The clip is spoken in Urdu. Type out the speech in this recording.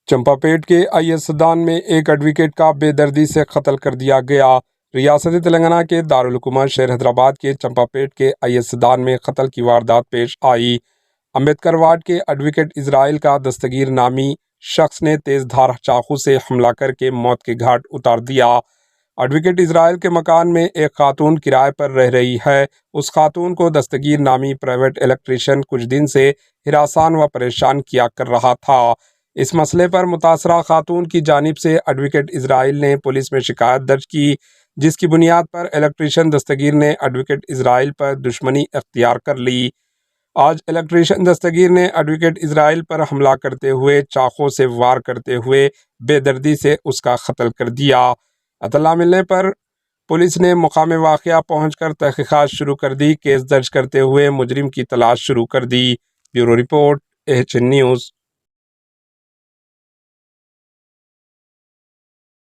چمپاپیٹ کے آئی ایس سدان میں ایک ایڈوکیٹ کا بے دردی سے قتل کر دیا گیا۔ ریاست تلنگانہ کے دارالحکومت شہر حیدرآباد کے چمپاپیٹ کے آئی ایس سدان میں قتل کی واردات پیش آئی۔ امبیدکر وارڈ کے ایڈوکیٹ اسرائیل کا دستگیر نامی شخص نے تیز دھار چاقو سے حملہ کر کے موت کے گھاٹ اتار دیا۔ ایڈوکیٹ اسرائیل کے مکان میں ایک خاتون کرائے پر رہ رہی ہے۔ اس خاتون کو دستگیر نامی پرائیویٹ الیکٹریشین کچھ دن سے ہراساں و پریشان کیا کر رہا تھا۔ اس مسئلے پر متاثرہ خاتون کی جانب سے ایڈوکیٹ اسرائیل نے پولیس میں شکایت درج کی، جس کی بنیاد پر الیکٹریشین دستگیر نے ایڈوکیٹ اسرائیل پر دشمنی اختیار کر لی۔ آج الیکٹریشین دستگیر نے ایڈوکیٹ اسرائیل پر حملہ کرتے ہوئے چاقو سے وار کرتے ہوئے بے دردی سے اس کا قتل کر دیا۔ اطلاع ملنے پر پولیس نے مقام واقعہ پہنچ کر تحقیقات شروع کر دی۔ کیس درج کرتے ہوئے مجرم کی تلاش شروع کر دی۔ Bureau report, AHN news.